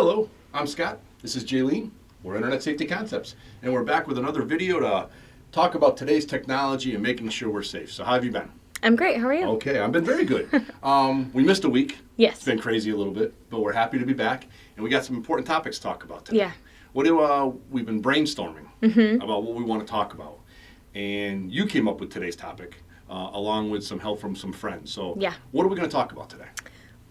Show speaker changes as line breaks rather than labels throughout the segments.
Hello, I'm Scott. This is Jailene. We're Internet Safety Concepts, and we're back with another video to talk about today's technology and making sure we're safe. So how have you been?
I'm great. How are you?
Okay, I've been very good. We missed a week.
Yes.
It's been crazy a little bit, but we're happy to be back, and we got some important topics to talk about today.
Yeah.
We've been brainstorming about what we want to talk about, and you came up with today's topic along with some help from some friends. So
Yeah.
what are we going to talk about today?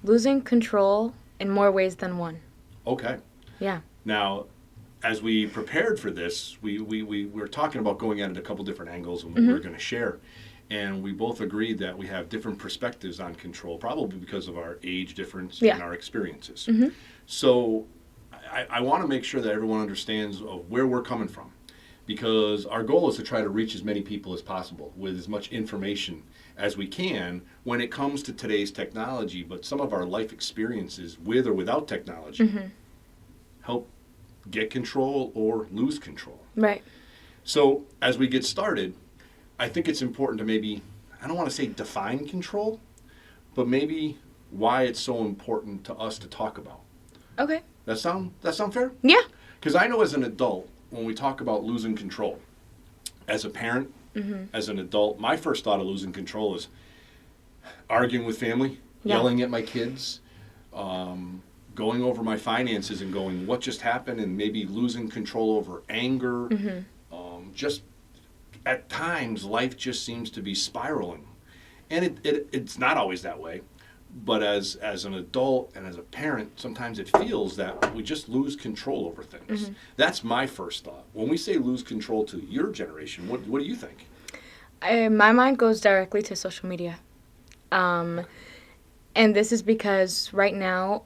Losing control in more ways than one.
Okay.
Yeah.
Now, as we prepared for this, we were talking about going at it a couple different angles and what we were going to share. And we both agreed that we have different perspectives on control, probably because of our age difference and our experiences. So I want to make sure that everyone understands where we're coming from, because our goal is to try to reach as many people as possible with as much information as we can when it comes to today's technology, but some of our life experiences with or without technology help get control or lose control.
Right.
So as we get started, I think it's important to maybe, I don't want to say define control, but maybe why it's so important to us to talk about.
Okay.
That sound fair?
Yeah.
Because I know as an adult, when we talk about losing control, as a parent, as an adult, my first thought of losing control is arguing with family, yelling at my kids, going over my finances and going, what just happened, and maybe losing control over anger. Just at times, life just seems to be spiraling. And it's not always that way. But as an adult and as a parent, sometimes it feels that we just lose control over things. That's my first thought. When we say lose control to your generation, what do you think?
My mind goes directly to social media. And this is because right now,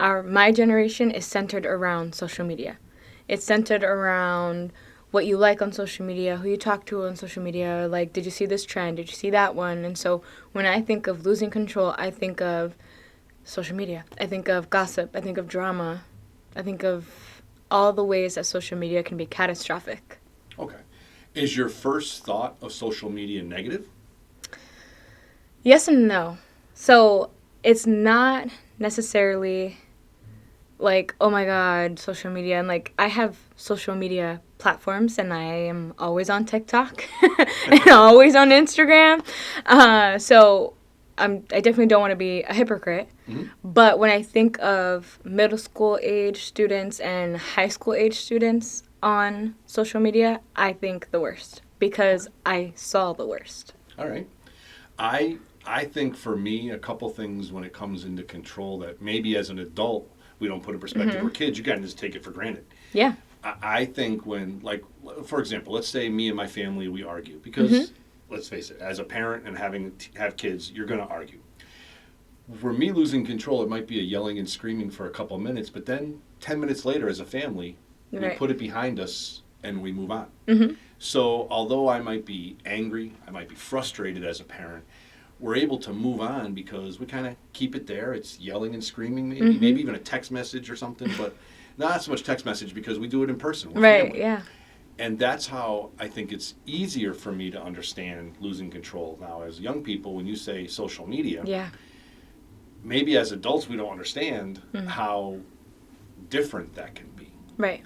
my generation is centered around social media. It's centered around what you like on social media, who you talk to on social media, like, did you see this trend? Did you see that one? And so when I think of losing control, I think of social media. I think of gossip. I think of drama. I think of all the ways that social media can be catastrophic.
Okay. Is your first thought of social media negative?
Yes and no. So it's not necessarily like, oh my God, social media. And like, I have social media platforms and I am always on TikTok and always on Instagram. So I definitely don't want to be a hypocrite. But when I think of middle school age students and high school age students on social media, I think the worst because I saw the worst.
All right. I think for me, a couple things when it comes into control that maybe as an adult, we don't put in perspective. We're kids, you kind of just take it for granted.
Yeah.
I think when, like, for example, let's say me and my family, we argue. Because, let's face it, as a parent and have kids, you're going to argue. For me losing control, it might be a yelling and screaming for a couple minutes, but then 10 minutes later as a family, we put it behind us and we move on. So although I might be angry, I might be frustrated as a parent, we're able to move on because we kind of keep it there. It's yelling and screaming, maybe even a text message or something, but not so much text message because we do it in person. We're family.
Yeah.
And that's how I think it's easier for me to understand losing control. Now, as young people, when you say social media, maybe as adults we don't understand how different that can be.
Right.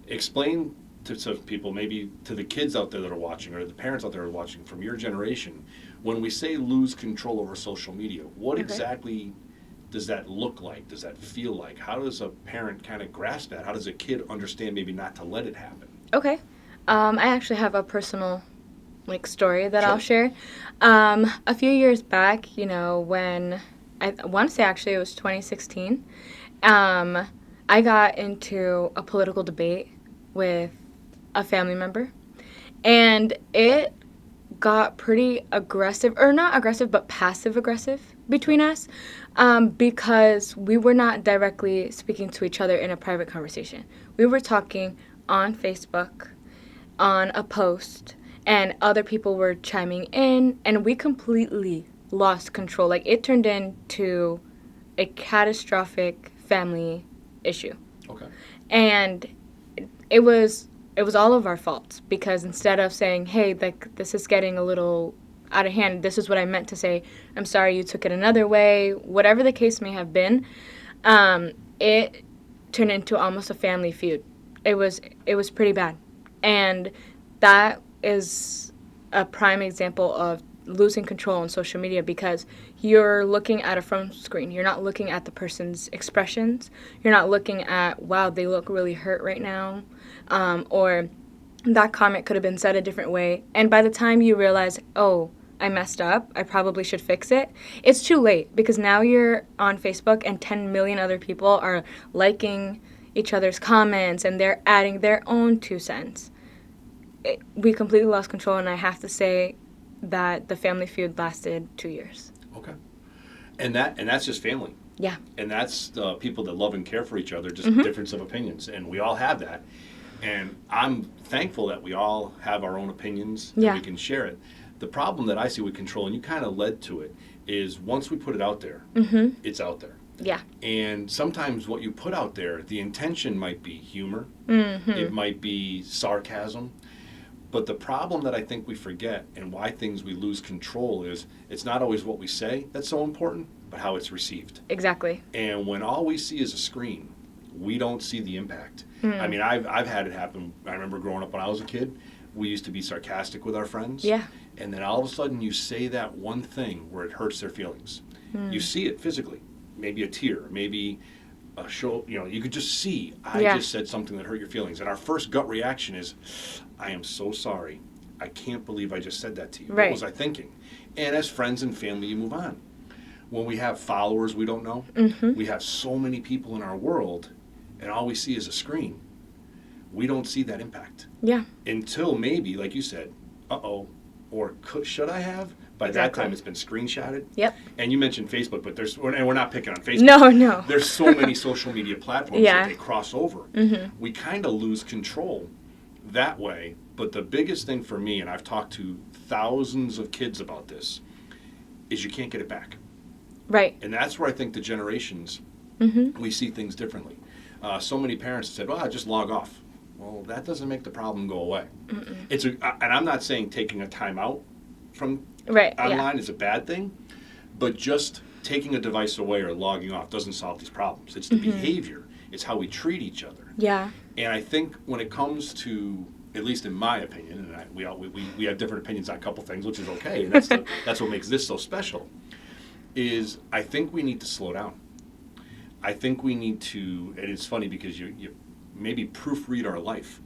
Explain to some people, maybe to the kids out there that are watching or the parents out there that are watching from your generation, when we say lose control over social media, what exactly does that look like? Does that feel like? How does a parent kind of grasp that? How does a kid understand maybe not to let it happen?
Okay. I actually have a personal story that I'll share. A few years back, when I want to say actually it was 2016, I got into a political debate with a family member, and it got pretty aggressive, or not aggressive, but passive aggressive between us, because we were not directly speaking to each other in a private conversation. We were talking on Facebook, on a post, and other people were chiming in, and we completely lost control. Like, it turned into a catastrophic family issue.
Okay.
And it was all of our fault, because instead of saying, hey, like, this is getting a little out of hand, this is what I meant to say, I'm sorry you took it another way, whatever the case may have been, it turned into almost a family feud. It was pretty bad. And that is a prime example of losing control on social media, because you're looking at a phone screen. You're not looking at the person's expressions. You're not looking at, wow, they look really hurt right now, or that comment could have been said a different way. And by the time you realize, oh, I messed up, I probably should fix it, it's too late, because now you're on Facebook and 10 million other people are liking each other's comments and they're adding their own 2 cents. We completely lost control, and I have to say that the family feud lasted 2 years.
Okay. And that's just family.
Yeah.
And that's the people that love and care for each other, just
Mm-hmm.
difference of opinions. And we all have that. And I'm thankful that we all have our own opinions and
Yeah.
we can share it. The problem that I see with control, and you kind of led to it, is once we put it out there,
Mm-hmm.
it's out there.
Yeah.
And sometimes what you put out there, the intention might be humor,
Mm-hmm.
it might be sarcasm. But the problem that I think we forget, and why things we lose control, is it's not always what we say that's so important, but how it's received.
Exactly.
And when all we see is a screen, we don't see the impact.
Mm.
I mean, I've had it happen. I remember growing up when I was a kid, we used to be sarcastic with our friends.
Yeah.
And then all of a sudden you say that one thing where it hurts their feelings. You see it physically. Maybe a tear, maybe a show, you could just see, I
Yeah.
just said something that hurt your feelings. And our first gut reaction is, I am so sorry. I can't believe I just said that to you.
Right.
What was I thinking? And as friends and family, you move on. When we have followers we don't know,
Mm-hmm.
we have so many people in our world, and all we see is a screen. We don't see that impact.
Yeah.
Until maybe, like you said, uh-oh, or should I have? By that
Exactly.
time, it's been screenshotted.
Yep.
And you mentioned Facebook, but and we're not picking on Facebook.
No.
There's so many social media platforms
Yeah.
that they cross over.
Mm-hmm.
We kind of lose control that way. But the biggest thing for me, and I've talked to thousands of kids about this, is you can't get it back.
Right.
And that's where I think the generations,
Mm-hmm.
we see things differently. So many parents have said, well, I just log off. Well, that doesn't make the problem go away.
Mm-mm.
And I'm not saying taking a time out from
Right.
online is a bad thing, but just taking a device away or logging off doesn't solve these problems. It's the
Mm-hmm.
behavior. It's how we treat each other.
Yeah.
And I think when it comes to, at least in my opinion, and we have different opinions on a couple things, which is okay, and that's what makes this so special, is I think we need to slow down. I think we need to, and it's funny because you maybe proofread our life,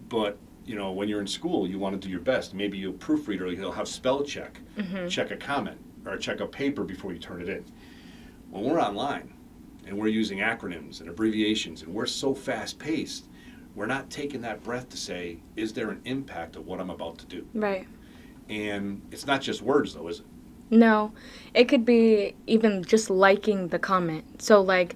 but when you're in school, you want to do your best. Maybe you'll proofread, or you'll have spell check, check a comment, or check a paper before you turn it in. When we're online and we're using acronyms and abbreviations and we're so fast paced, we're not taking that breath to say, is there an impact of what I'm about to do?
Right.
And it's not just words though, is it?
No, it could be even just liking the comment. So, like,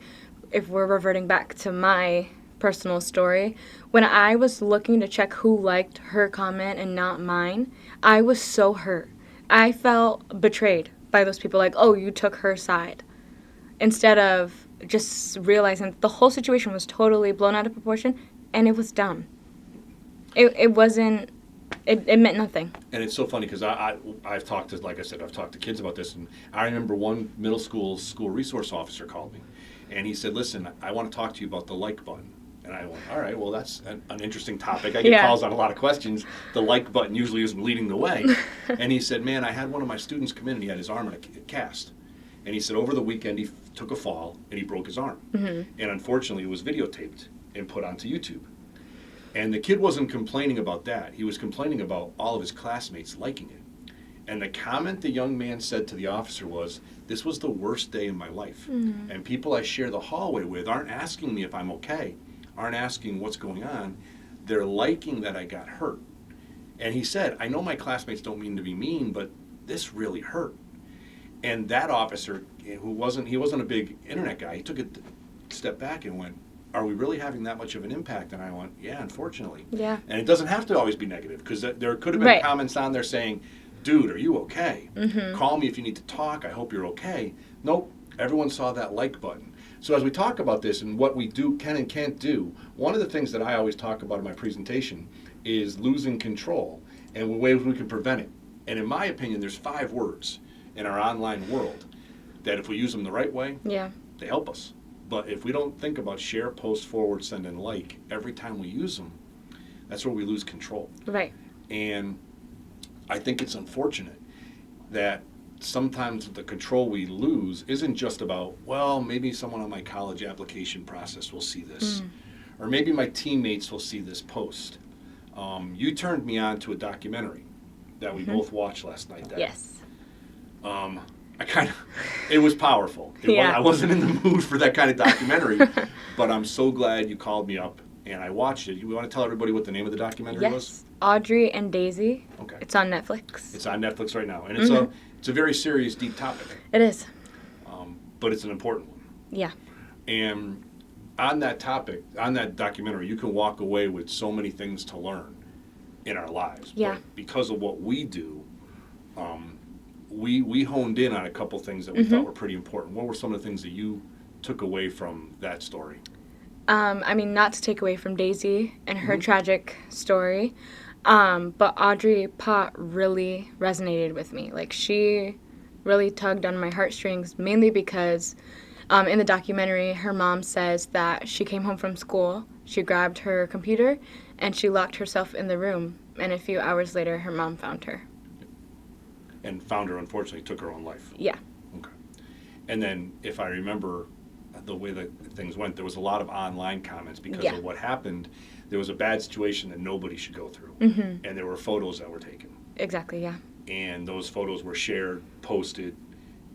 if we're reverting back to my personal story, when I was looking to check who liked her comment and not mine, I was so hurt. I felt betrayed by those people, like, oh, you took her side. Instead of just realizing that the whole situation was totally blown out of proportion, and it was dumb. It wasn't... It meant nothing.
And it's so funny because I've talked to, like I said, I've talked to kids about this, and I remember one middle school resource officer called me, and he said, listen, I want to talk to you about the like button. And I went, all right, well, that's an interesting topic. I get calls on a lot of questions. The like button usually isn't leading the way. And he said, man, I had one of my students come in, and he had his arm in a cast. And he said over the weekend he took a fall, and he broke his arm. Mm-hmm. And unfortunately, it was videotaped and put onto YouTube. And the kid wasn't complaining about that. He was complaining about all of his classmates liking it. And the comment the young man said to the officer was, this was the worst day in my life. Mm-hmm. And people I share the hallway with aren't asking me if I'm okay, aren't asking what's going on. They're liking that I got hurt. And he said, I know my classmates don't mean to be mean, but this really hurt. And that officer, he wasn't a big internet guy, he took a step back and went, are we really having that much of an impact? And I went, yeah, unfortunately.
Yeah.
And it doesn't have to always be negative, because there could have been comments on there saying, dude, are you okay? Mm-hmm. Call me if you need to talk. I hope you're okay. Nope. Everyone saw that like button. So as we talk about this and what we can and can't do, one of the things that I always talk about in my presentation is losing control and ways we can prevent it. And in my opinion, there's 5 words in our online world that if we use them the right way, they help us. But if we don't think about share, post, forward, send, and like every time we use them, that's where we lose control.
Right.
And I think it's unfortunate that sometimes the control we lose isn't just about, well, maybe someone on my college application process will see this, or maybe my teammates will see this post. You turned me on to a documentary that we both watched last night.
Yes.
It was powerful. I wasn't in the mood for that kind of documentary, but I'm so glad you called me up and I watched it. You want to tell everybody what the name of the documentary was?
Yes, Audrey and Daisy.
Okay.
It's on Netflix.
It's on Netflix right now, and it's a very serious, deep topic.
It is.
But it's an important one.
Yeah.
And on that topic, on that documentary, you can walk away with so many things to learn in our lives.
Yeah.
But because of what we do, we honed in on a couple things that we thought were pretty important. What were some of the things that you took away from that story?
I mean, not to take away from Daisy and her tragic story, but Audrey Pott really resonated with me. Like, she really tugged on my heartstrings, mainly because in the documentary, her mom says that she came home from school, she grabbed her computer, and she locked herself in the room. And a few hours later, her mom found her.
And found her, unfortunately, took her own life.
Yeah.
Okay. And then, if I remember the way that things went, there was a lot of online comments because of what happened. There was a bad situation that nobody should go through. And there were photos that were taken.
Exactly, yeah.
And those photos were shared, posted,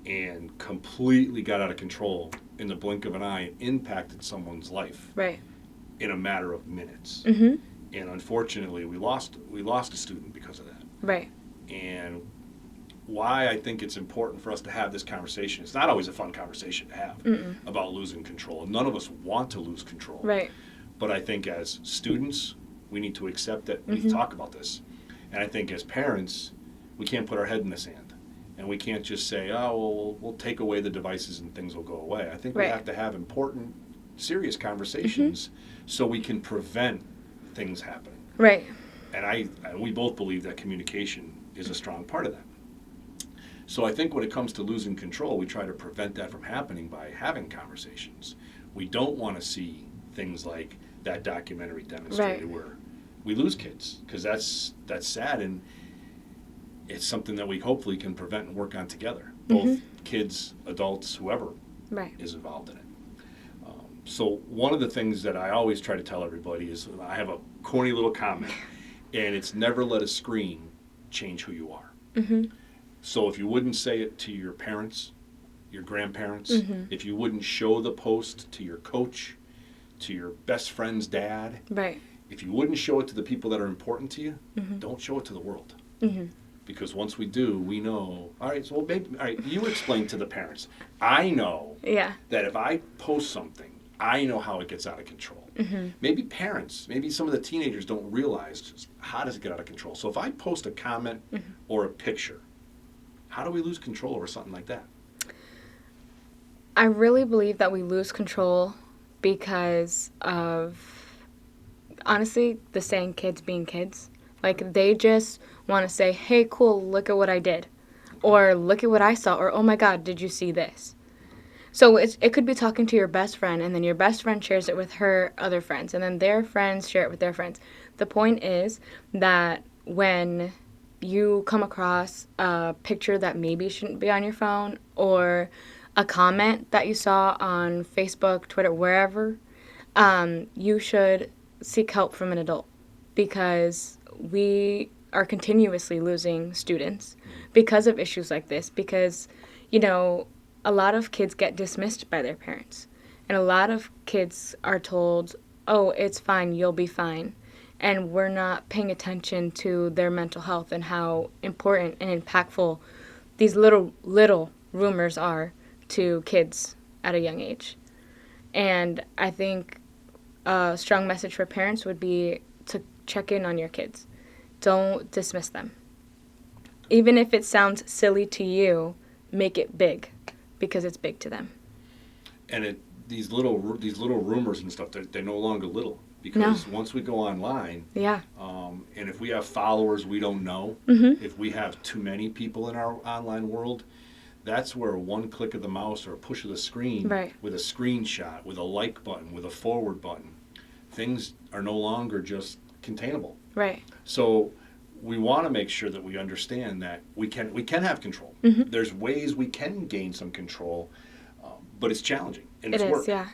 and completely got out of control in the blink of an eye and impacted someone's life.
Right.
In a matter of minutes. And unfortunately, we lost a student because of that.
Right.
And why I think it's important for us to have this conversation. It's not always a fun conversation to have about losing control. None of us want to lose control.
Right.
But I think as students, we need to accept that we talk about this. And I think as parents, we can't put our head in the sand. And we can't just say, oh, well, we'll take away the devices and things will go away. I think we have to have important, serious conversations so we can prevent things happening.
Right.
And we both believe that communication is a strong part of that. So I think when it comes to losing control, we try to prevent that from happening by having conversations. We don't want to see things like that documentary demonstrated where we lose kids, because that's sad, and it's something that we hopefully can prevent and work on together. Both kids, adults, whoever is involved in it. So one of the things that I always try to tell everybody is I have a corny little comment, and it's never let a screen change who you are. So if you wouldn't say it to your parents, your grandparents, if you wouldn't show the post to your coach, to your best friend's dad, if you wouldn't show it to the people that are important to you, don't show it to the world. Because once we do, we know, all right, so you explain to the parents. I know that if I post something, I know how it gets out of control. Maybe parents, maybe some of the teenagers don't realize just how does it get out of control. So if I post a comment or a picture, how do we lose control over something like that?
I really believe that we lose control because of, honestly, the saying kids being kids. Like, they just want to say, hey, cool, look at what I did. Or look at what I saw. Or, oh my God, did you see this? So it could be talking to your best friend, and then your best friend shares it with her other friends, and then their friends share it with their friends. The point is that when you come across a picture that maybe shouldn't be on your phone, or a comment that you saw on Facebook, Twitter, wherever, you should seek help from an adult, because we are continuously losing students because of issues like this, because, you know, a lot of kids get dismissed by their parents, and a lot of kids are told, oh, it's fine, you'll be fine. And we're not paying attention to their mental health and how important and impactful these little rumors are to kids at a young age. And I think a strong message for parents would be to check in on your kids. Don't dismiss them. Even if it sounds silly to you, make it big, because it's big to them.
And these little rumors and stuff, they're no longer little. Because once we go online, and if we have followers we don't know, if we have too many people in our online world, That's where one click of the mouse or a push of the screen
Right.
with a screenshot, with a like button, with a forward button, things are no longer just containable.
Right.
So we want to make sure that we understand that we can have control.
Mm-hmm.
There's ways we can gain some control, but it's challenging and it's
It
work.
is, yeah.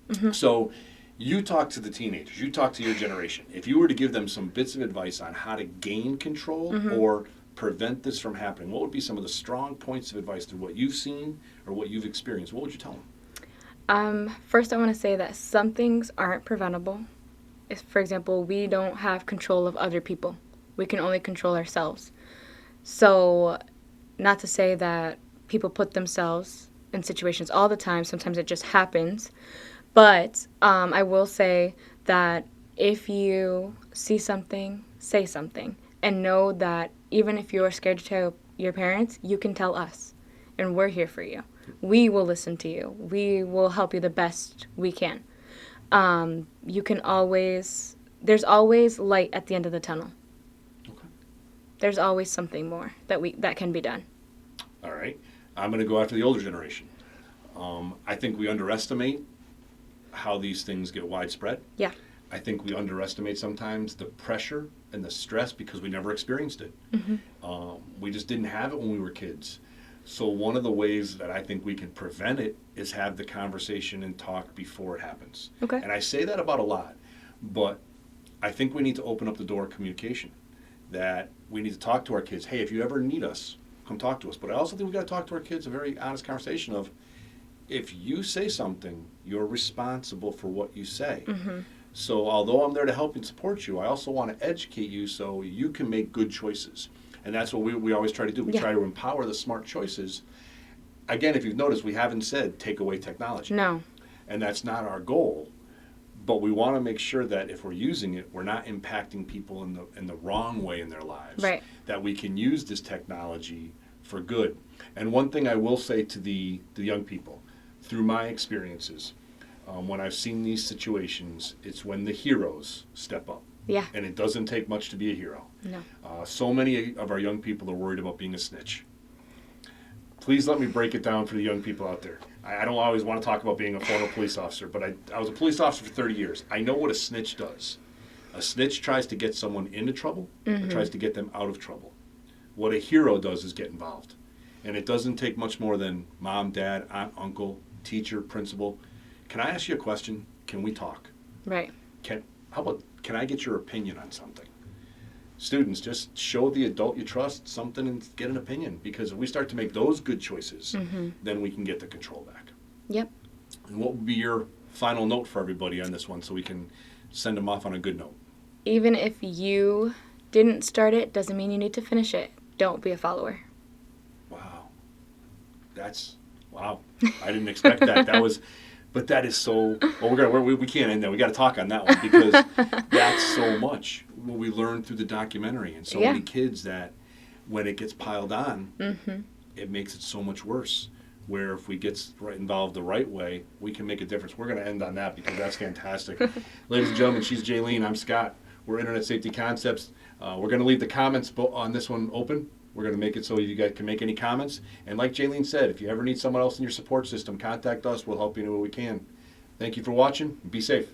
Mm-hmm.
So you talk to the teenagers, you talk to your generation. If you were to give them some bits of advice on how to gain control
Mm-hmm.
or prevent this from happening, what would be some of the strong points of advice through what you've seen or what you've experienced? What would you tell them?
First, I want to say that some things aren't preventable. If, for example, we don't have control of other people. We can only control ourselves. So, not to say that people put themselves in situations all the time. Sometimes it just happens. But I will say that if you see something, say something. And know that even if you're scared to tell your parents, you can tell us. And we're here for you. We will listen to you. We will help you the best we can. You can always, there's always light at the end of the tunnel.
Okay.
There's always something more that can be done.
All right. I'm going to go after the older generation. I think we underestimate how these things get widespread.
Yeah.
I think we underestimate sometimes the pressure and the stress because we never experienced it.
Mm-hmm.
We just didn't have it when we were kids. So one of the ways that I think we can prevent it is have the conversation and talk before it happens.
Okay.
And I say that about a lot, but I think we need to open up the door of communication. That we need to talk to our kids. Hey, if you ever need us, come talk to us. But I also think we got to talk to our kids a very honest conversation of, if you say something, you're responsible for what you say.
Mm-hmm.
So although I'm there to help and support you, I also want to educate you so you can make good choices. And that's what we always try to do. We try to empower the smart choices. Again, if you've noticed, we haven't said take away technology.
No.
And that's not our goal. But we want to make sure that if we're using it, we're not impacting people in the wrong way in their lives.
Right.
That we can use this technology for good. And one thing I will say to the young people, through my experiences, when I've seen these situations, it's when the heroes step up.
Yeah.
And it doesn't take much to be a hero.
No.
So many of our young people are worried about being a snitch. Please let me break it down for the young people out there. I don't always want to talk about being a former police officer, but I was a police officer for 30 years. I know what a snitch does. A snitch tries to get someone into trouble or tries to get them out of trouble. What a hero does is get involved. And it doesn't take much more than mom, dad, aunt, uncle, teacher, principal. Can I ask you a question? Can we talk?
Right.
Can I get your opinion on something? Students, just show the adult you trust something and get an opinion. Because if we start to make those good choices, then we can get the control back.
Yep.
And what would be your final note for everybody on this one so we can send them off on a good note?
Even if you didn't start it, doesn't mean you need to finish it. Don't be a follower.
Wow. Wow. I didn't expect that. But that is so. Well, we can't end there. We got to talk on that one because that's so much what we learned through the documentary, and so many kids that when it gets piled on, it makes it so much worse. Where if we get involved the right way, we can make a difference. We're going to end on that because that's fantastic. Ladies and gentlemen, she's Jailene. I'm Scott. We're Internet Safety Concepts. We're going to leave the comments on this one open. We're going to make it so you guys can make any comments. And like Jailene said, if you ever need someone else in your support system, contact us. We'll help you in what we can. Thank you for watching. Be safe.